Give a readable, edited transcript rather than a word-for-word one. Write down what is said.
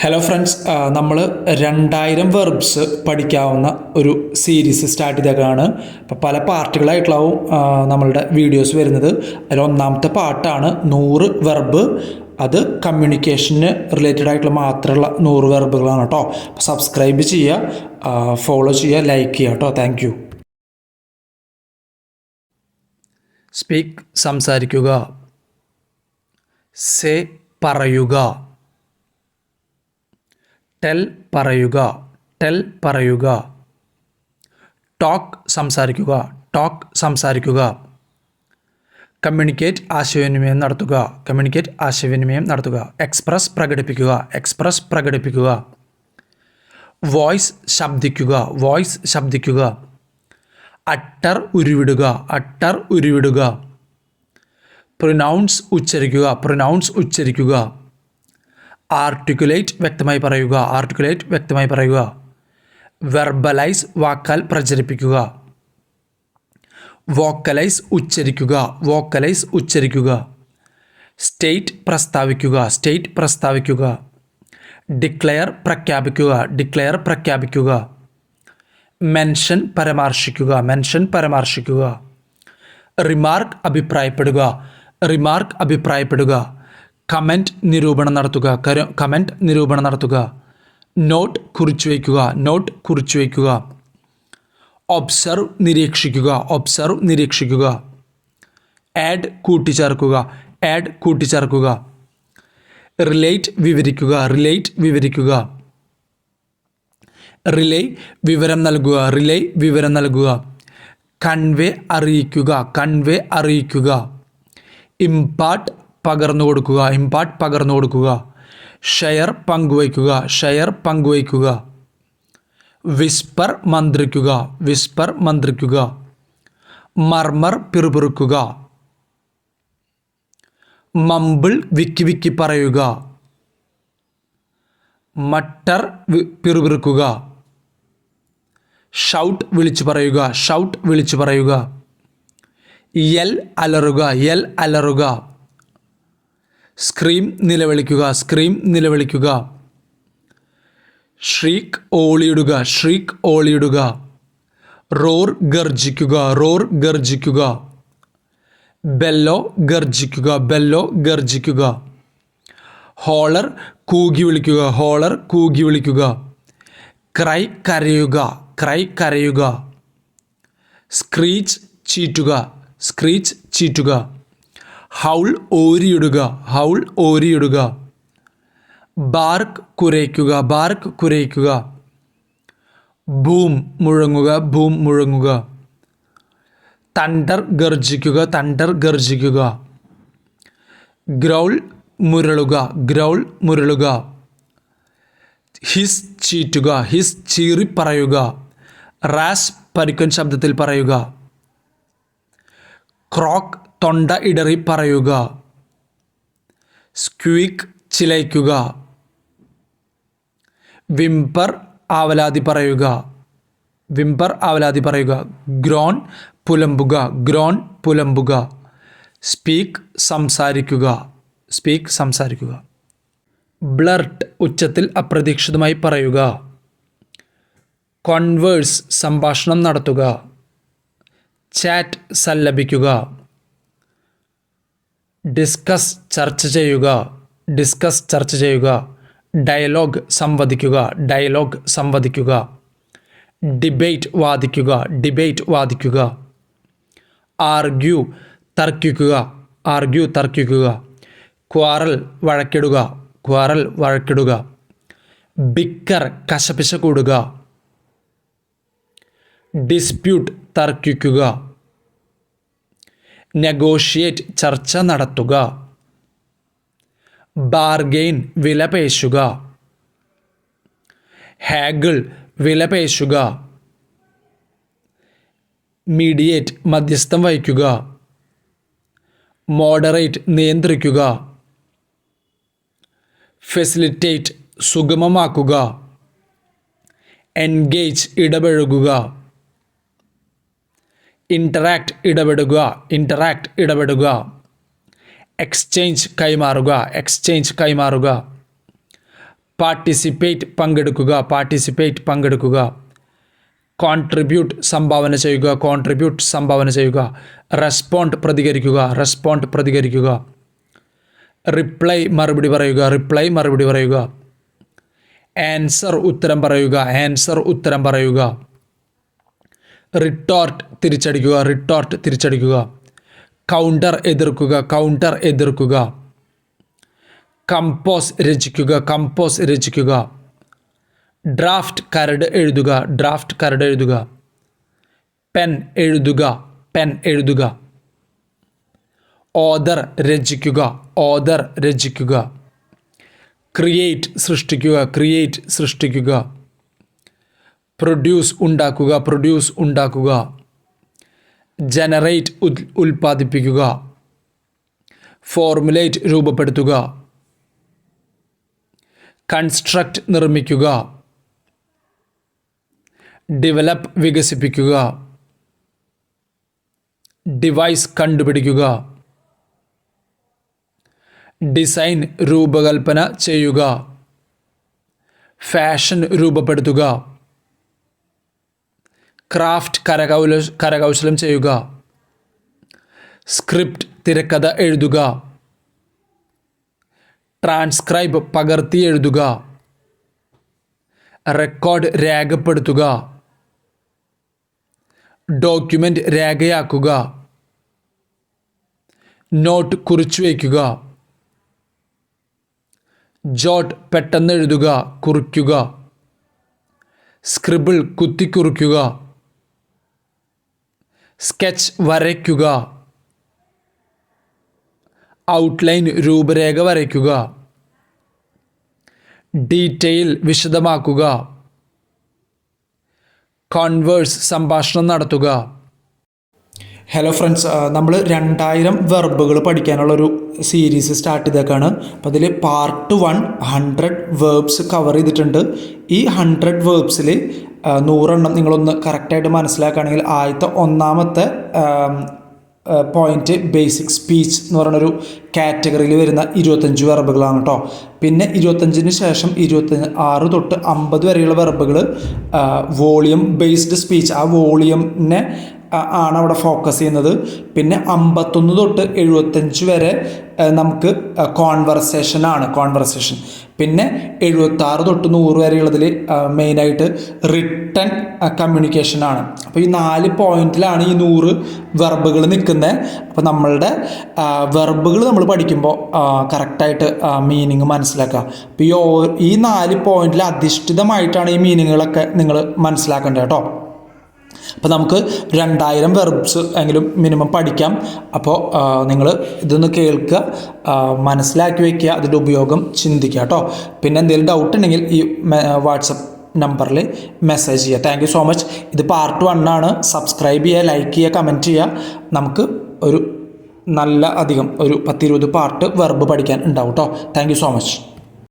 Hello friends, നമ്മൾ 2000 verbs പഠിക്കാവുന്ന ഒരു series start ചെയ്തേക്കാണ്. അപ്പോൾ പല പാർട്ടുകളായിട്ടുള്ളാവും നമ്മളുടെ വീഡിയോസ് വരുന്നത്. അതിൽ ഒന്നാമത്തെ പാർട്ടാണ് 100 വെർബ്. അത് കമ്മ്യൂണിക്കേഷന് റിലേറ്റഡ് ആയിട്ടുള്ള മാത്രമുള്ള 100 വെർബുകളാണ് കേട്ടോ. അപ്പോൾ സബ്സ്ക്രൈബ് ചെയ്യുക, ഫോളോ ചെയ്യുക, ലൈക്ക് ചെയ്യുക കേട്ടോ. Thank you. സ്പീക്ക് സംസാരിക്കുക. സേ പറയുക. ടെൽ പറയുക. ടെൽ പറയുക. ടോക്ക് സംസാരിക്കുക. ടോക്ക് സംസാരിക്കുക. കമ്മ്യൂണിക്കേറ്റ് ആശയവിനിമയം നടത്തുക. കമ്മ്യൂണിക്കേറ്റ് ആശയവിനിമയം നടത്തുക. എക്സ്പ്രസ് പ്രകടിപ്പിക്കുക. എക്സ്പ്രസ് പ്രകടിപ്പിക്കുക. വോയിസ് ശബ്ദിക്കുക. വോയിസ് ശബ്ദിക്കുക. അട്ടർ ഉരുവിടുക. അട്ടർ ഉരുവിടുക. പ്രൊനൗൺസ് ഉച്ചരിക്കുക. പ്രൊനൗൺസ് ഉച്ചരിക്കുക. ആർട്ടിക്കുലേറ്റ് വ്യക്തമായി പറയുക. ആർട്ടിക്കുലേറ്റ് വ്യക്തമായി പറയുക. വെർബലൈസ് വാക്കാൽ പ്രചരിപ്പിക്കുക. വോക്കലൈസ് ഉച്ചരിക്കുക. വോക്കലൈസ് ഉച്ചരിക്കുക. സ്റ്റേറ്റ് പ്രസ്താവിക്കുക. സ്റ്റേറ്റ് പ്രസ്താവിക്കുക. ഡിക്ലെയർ പ്രഖ്യാപിക്കുക. ഡിക്ലെയർ പ്രഖ്യാപിക്കുക. മെൻഷൻ പരാമർശിക്കുക. മെൻഷൻ പരാമർശിക്കുക. റിമാർക്ക് അഭിപ്രായപ്പെടുക. റിമാർക്ക് അഭിപ്രായപ്പെടുക. കമൻറ്റ് നിരൂപണം നടത്തുക. കമൻറ്റ് നിരൂപണം നടത്തുക. നോട്ട് കുറിച്ചു വയ്ക്കുക. നോട്ട് കുറിച്ചു വയ്ക്കുക. ഒബ്സർവ് നിരീക്ഷിക്കുക. ഒബ്സർവ് നിരീക്ഷിക്കുക. ആഡ് കൂട്ടിച്ചേർക്കുക. ആഡ് കൂട്ടിച്ചേർക്കുക. റിലേറ്റ് വിവരിക്കുക. റിലേറ്റ് വിവരിക്കുക. റിലേ വിവരം നൽകുക. റിലേ വിവരം നൽകുക. കൺവേ അറിയിക്കുക. കൺവേ അറിയിക്കുക. ഇമ്പാർട്ട് പകർന്നു കൊടുക്കുക. ഇമ്പാർട്ട് പകർന്നു കൊടുക്കുക. ഷെയർ പങ്കുവയ്ക്കുക. ഷെയർ പങ്കുവയ്ക്കുക. വിസ്പർ മന്ത്രിക്കുക. വിസ്പർ മന്ത്രിക്കുക. മർമർ പിറുപിറുക്കുക. മമ്പിൾ വിക്കി വിക്കി പറയുക. മട്ടർ പിറുപിറുക്കുക. ഷൗട്ട് വിളിച്ചു പറയുക. ഷൗട്ട് വിളിച്ചു പറയുക. യെൽ അലറുക. യെൽ അലറുക. സ്ക്രീം നിലവിളിക്കുക. സ്ക്രീം നിലവിളിക്കുക. ഷ്രീക്ക് ഓളിയിടുക. ഷ്രീക്ക് ഓളിയിടുക. റോർ ഗർജിക്കുക. റോർ ഗർജിക്കുക. ബെല്ലോ ഗർജിക്കുക. ബെല്ലോ ഗർജിക്കുക. ഹോളർ കൂകി വിളിക്കുക. ഹോളർ കൂകി വിളിക്കുക. ക്രൈ കരയുക. ക്രൈ കരയുക. സ്ക്രീച്ച് ചീറ്റുക. സ്ക്രീച്ച് ചീറ്റുക. ഹൗൾ ഓരിയിടുക. ഹൗൾ ഓരിയിടുക. ബാർക്ക് കുരയ്ക്കുക. ബാർക്ക് കുരയ്ക്കുക. ബൂം മുഴങ്ങുക. ബൂം മുഴങ്ങുക. തണ്ടർ ഗർജിക്കുക. തണ്ടർ ഗർജിക്കുക. ഗ്രൗൾ മുരളുക. ഗ്രൗൾ മുരളുക. ഹിസ് ചീറ്റുക. ഹിസ് ചീറി പറയുക. റാസ് പരുക്കൻ ശബ്ദത്തിൽ പറയുക. ക്രോക്ക് തൊണ്ട ഇടറി പറയുക. സ്ക്വീക്ക് ചിലയ്ക്കുക. വിംപർ ആവലാതി പറയുക. വിംപർ ആവലാതി പറയുക. ഗ്രോൺ പുലമ്പുക. ഗ്രോൺ പുലമ്പുക. സ്പീക്ക് സംസാരിക്കുക. സ്പീക്ക് സംസാരിക്കുക. ബ്ലർട്ട് ഉച്ചത്തിൽ അപ്രതീക്ഷിതമായി പറയുക. കോൺവേഴ്സ് സംഭാഷണം നടത്തുക. ചാറ്റ് സല്ലപിക്കുക. ഡിസ്കസ് ചർച്ച ചെയ്യുക. ഡിസ്കസ് ചർച്ച ചെയ്യുക. ഡയലോഗ് സംവദിക്കുക. ഡയലോഗ് സംവദിക്കുക. ഡിബേറ്റ് വാദിക്കുക. ഡിബേറ്റ് വാദിക്കുക. ആർഗ്യൂ തർക്കിക്കുക. ആർഗ്യൂ തർക്കിക്കുക. ക്വാറൽ വഴക്കിടുക. ക്വാറൽ വഴക്കിടുക. ബിക്കർ കശപിശ കൂടുക. ഡിസ്പ്യൂട്ട് തർക്കിക്കുക. നെഗോഷിയേറ്റ് ചർച്ച നടത്തുക. ബാർഗെയിൻ വിലപേശുക. ഹാഗിൾ വിലപേശുക. മീഡിയേറ്റ് മധ്യസ്ഥം വഹിക്കുക. മോഡറേറ്റ് നിയന്ത്രിക്കുക. ഫെസിലിറ്റേറ്റ് സുഗമമാക്കുക. എൻഗേജ് ഇടപഴകുക. ഇൻറ്ററാക്ട് ഇടപെടുക. ഇൻറ്ററാക്ട് ഇടപെടുക. എക്സ്ചേഞ്ച് കൈമാറുക. എക്സ്ചേഞ്ച് കൈമാറുക. പാർട്ടിസിപ്പേറ്റ് പങ്കെടുക്കുക, പാർട്ടിസിപ്പേറ്റ് പങ്കെടുക്കുക. കോൺട്രിബ്യൂട്ട് സംഭാവന ചെയ്യുക, കോൺട്രിബ്യൂട്ട് സംഭാവന ചെയ്യുക. റെസ്പോണ്ട് പ്രതികരിക്കുക, റെസ്പോണ്ട് പ്രതികരിക്കുക. റിപ്ലൈ മറുപടി പറയുക, റിപ്ലൈ മറുപടി പറയുക. ആൻസർ ഉത്തരം പറയുക, ആൻസർ ഉത്തരം പറയുക. റിട്ടോർട്ട് തിരിച്ചടിക്കുക, റിട്ടോർട്ട് തിരിച്ചടിക്കുക. കൗണ്ടർ എതിർക്കുക, കൗണ്ടർ എതിർക്കുക. കമ്പോസ് രചിക്കുക, കമ്പോസ് രചിക്കുക. ഡ്രാഫ്റ്റ് കരട് എഴുതുക, ഡ്രാഫ്റ്റ് കരട് എഴുതുക. പെൻ എഴുതുക, പെൻ എഴുതുക. ഓദർ രചിക്കുക, ഓദർ രചിക്കുക. ക്രിയേറ്റ് സൃഷ്ടിക്കുക, ക്രിയേറ്റ് സൃഷ്ടിക്കുക. പ്രൊഡ്യൂസ് ഉണ്ടാക്കുക, പ്രൊഡ്യൂസ് ഉണ്ടാക്കുക. ജനറേറ്റ് ഉൽപ്പാദിപ്പിക്കുക. ഫോർമുലേറ്റ് രൂപപ്പെടുത്തുക. കൺസ്ട്രക്റ്റ് നിർമ്മിക്കുക. ഡെവലപ്പ് വികസിപ്പിക്കുക. ഡിവൈസ് കണ്ടുപിടിക്കുക. ഡിസൈൻ രൂപകൽപ്പന ചെയ്യുക. ഫാഷൻ രൂപപ്പെടുത്തുക. ക്രാഫ്റ്റ് കരകൗശലം ചെയ്യുക. സ്ക്രിപ്റ്റ് തിരക്കഥ എഴുതുക. ട്രാൻസ്ക്രൈബ് പകർത്തി എഴുതുക. റെക്കോർഡ് രേഖപ്പെടുത്തുക. ഡോക്യുമെൻ്റ് രേഖയാക്കുക. നോട്ട് കുറിച്ചു വയ്ക്കുക. ജോട്ട് പെട്ടെന്ന് എഴുതുക, കുറിക്കുക. സ്ക്രിബിൾ കുത്തിക്കുറിക്കുക. സ്കെച്ച് വരയ്ക്കുക. ഔട്ട്ലൈൻ രൂപരേഖ വരയ്ക്കുക. ഡീറ്റെയിൽ വിശദമാക്കുക. കോൺവേഴ്സ് സംഭാഷണം നടത്തുക. ഹലോ ഫ്രണ്ട്സ്, നമ്മൾ 2000 വെർബുകൾ പഠിക്കാനുള്ളൊരു സീരീസ് സ്റ്റാർട്ട് ചെയ്തേക്കാണ്. അപ്പോൾ അതിൽ പാർട്ട് 1 100 വേർബ്സ് കവർ ചെയ്തിട്ടുണ്ട്. ഈ 100 വേർബ്സിൽ 100 നിങ്ങളൊന്ന് കറക്റ്റായിട്ട് മനസ്സിലാക്കുകയാണെങ്കിൽ ആദ്യത്തെ ഒന്നാമത്തെ പോയിൻറ്റ് ബേസിക് സ്പീച്ച് എന്ന് പറയുന്നൊരു കാറ്റഗറിയിൽ വരുന്ന 25 വെർബുകളാണ് കേട്ടോ. പിന്നെ 25-ന് ശേഷം 26 തൊട്ട് 50 വരെയുള്ള വെർബുകൾ വോളിയം ബേസ്ഡ് സ്പീച്ച്, ആ വോളിയമിനെ ആണ് അവിടെ ഫോക്കസ് ചെയ്യുന്നത്. പിന്നെ 51 തൊട്ട് 75 വരെ നമുക്ക് കോൺവെർസേഷനാണ്, കോൺവെർസേഷൻ. പിന്നെ 76 തൊട്ട് 100 വരെയുള്ളതിൽ മെയിനായിട്ട് റിട്ടൺ കമ്മ്യൂണിക്കേഷനാണ്. അപ്പോൾ ഈ 4 പോയിന്റിലാണ് ഈ 100 വെർബുകൾ നിൽക്കുന്നത്. അപ്പോൾ നമ്മളുടെ വെർബുകൾ നമ്മൾ പഠിക്കുമ്പോൾ കറക്റ്റായിട്ട് മീനിങ് മനസ്സിലാക്കുക. അപ്പോൾ ഈ 4 പോയിന്റിൽ അധിഷ്ഠിതമായിട്ടാണ് ഈ മീനിങ്ങുകളൊക്കെ നിങ്ങൾ മനസ്സിലാക്കേണ്ടത് കേട്ടോ. അപ്പോൾ നമുക്ക് 2000 വെർബ്സ് എങ്കിലും മിനിമം പഠിക്കാം. അപ്പോൾ നിങ്ങൾ ഇതൊന്ന് കേൾക്കുക, മനസ്സിലാക്കി വയ്ക്കുക, അതിൻ്റെ ഉപയോഗം ചിന്തിക്കുക കേട്ടോ. പിന്നെ എന്തെങ്കിലും ഡൗട്ട് ഉണ്ടെങ്കിൽ ഈ വാട്സപ്പ് നമ്പറിൽ മെസ്സേജ് ചെയ്യുക. Thank you so much. ഇത് പാർട്ട് 1 ആണ്. സബ്സ്ക്രൈബ് ചെയ്യുക, ലൈക്ക് ചെയ്യുക, കമൻറ്റ് ചെയ്യുക. നമുക്ക് ഒരു നല്ല അധികം ഒരു 10-20 പാർട്ട് വെർബ് പഠിക്കാൻ ഉണ്ടാവും കേട്ടോ. Thank you so much.